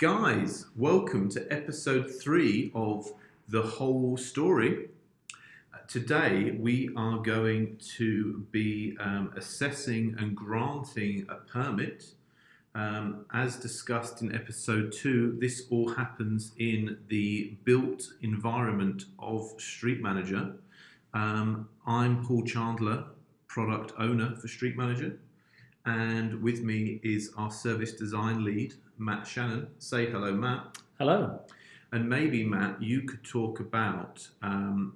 Guys, welcome to episode 3 of The Whole Story. Today we are going to be assessing and granting a permit. As discussed in episode 2, this all happens in the built environment of Street Manager. I'm Paul Chandler, product owner for Street Manager, and with me is our service design lead, Matt Shannon. Say hello, Matt. Hello. And maybe, Matt, you could talk about how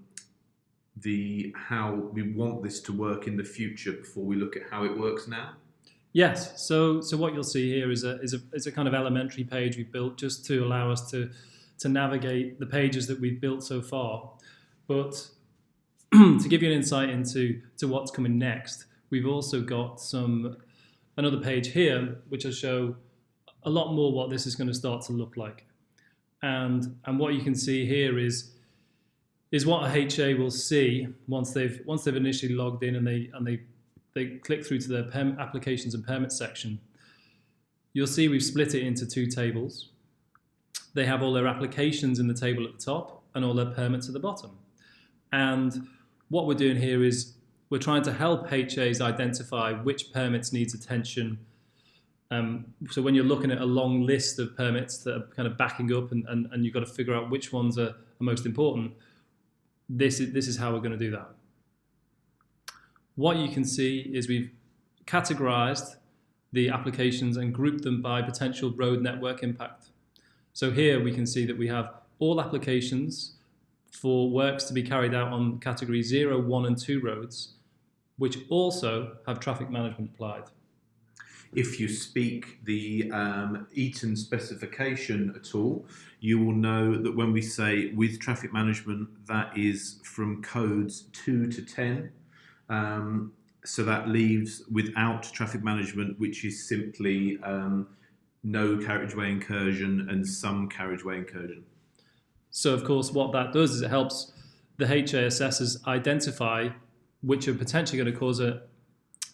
we want this to work in the future before we look at how it works now. Yes. So what you'll see here is a kind of elementary page we've built just to allow us to navigate the pages that we've built so far. But to give you an insight into what's coming next, we've also got another page here which will show a lot more what this is going to start to look like. And what you can see here is what a HA will see once they've initially logged in and they click through to their applications and permits section. You'll see we've split it into 2 tables. They have all their applications in the table at the top and all their permits at the bottom. And what we're doing here is we're trying to help HAs identify which permits needs attention. So when you're looking at a long list of permits that are kind of backing up and you've got to figure out which ones are most important, this is how we're going to do that. What you can see is we've categorized the applications and grouped them by potential road network impact. So here we can see that we have all applications for works to be carried out on category 0, 1 and 2 roads, which also have traffic management applied. If you speak the Eaton specification at all, you will know that when we say with traffic management, that is from codes 2 to 10. So that leaves without traffic management, which is simply no carriageway incursion and some carriageway incursion. So of course what that does is it helps the HA assessors identify which are potentially going to cause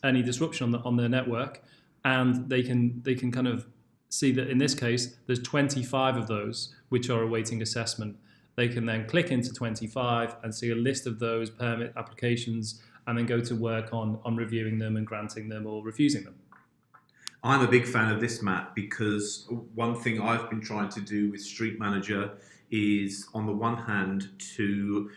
any disruption on their network, and they can kind of see that in this case there's 25 of those which are awaiting assessment. They can then click into 25 and see a list of those permit applications and then go to work on reviewing them and granting them or refusing them. I'm a big fan of this, Matt, because one thing I've been trying to do with Street Manager is, on the one hand, to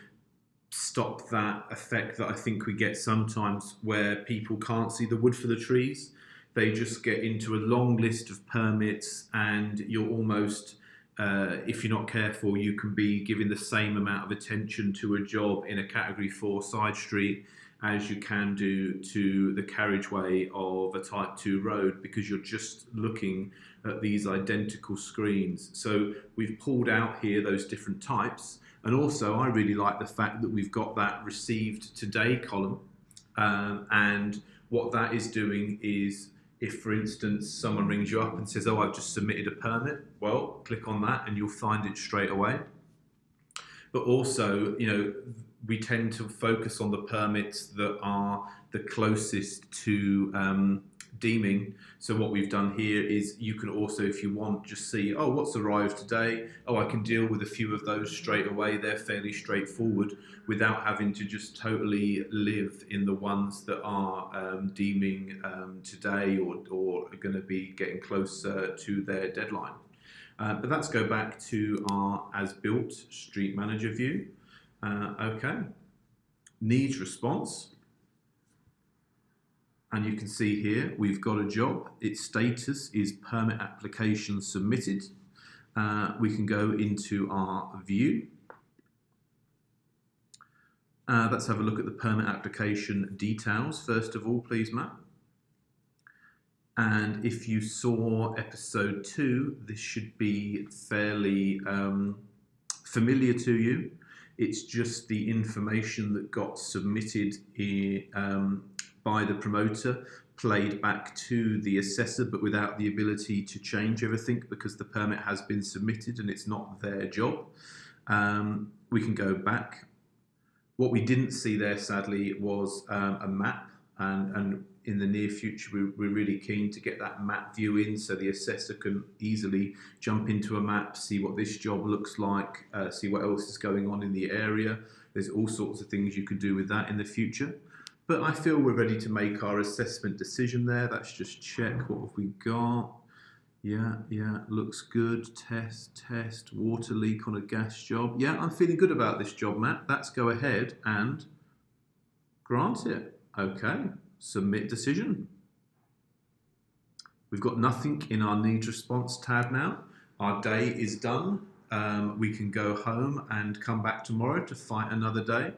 stop that effect that I think we get sometimes where people can't see the wood for the trees. They just get into a long list of permits and you're almost, if you're not careful, you can be giving the same amount of attention to a job in a category 4 side street as you can do to the carriageway of a type 2 road, because you're just looking at these identical screens. So we've pulled out here those different types. And also I really like the fact that we've got that received today column. And what that is doing is, if, for instance, someone rings you up and says, oh, I've just submitted a permit, well, click on that and you'll find it straight away. But also, we tend to focus on the permits that are the closest to deeming. So what we've done here is you can also, if you want, just see, oh, what's arrived today? Oh, I can deal with a few of those straight away. They're fairly straightforward without having to just totally live in the ones that are deeming today or are going to be getting closer to their deadline. But let's go back to our as-built Street Manager view. Okay, needs response. And you can see here, we've got a job. Its status is permit application submitted. We can go into our view. Let's have a look at the permit application details. First of all, please, Matt. And if you saw episode 2, this should be fairly familiar to you. It's just the information that got submitted by the promoter, played back to the assessor, but without the ability to change everything because the permit has been submitted and it's not their job. We can go back. What we didn't see there, sadly, was a map, and in the near future, we're really keen to get that map view in so the assessor can easily jump into a map, see what this job looks like, see what else is going on in the area. There's all sorts of things you could do with that in the future. But I feel we're ready to make our assessment decision there. Let's just check what have we got. Yeah, looks good. Test, water leak on a gas job. Yeah, I'm feeling good about this job, Matt. Let's go ahead and grant it. Okay, submit decision. We've got nothing in our needs response tab now. Our day is done. We can go home and come back tomorrow to fight another day.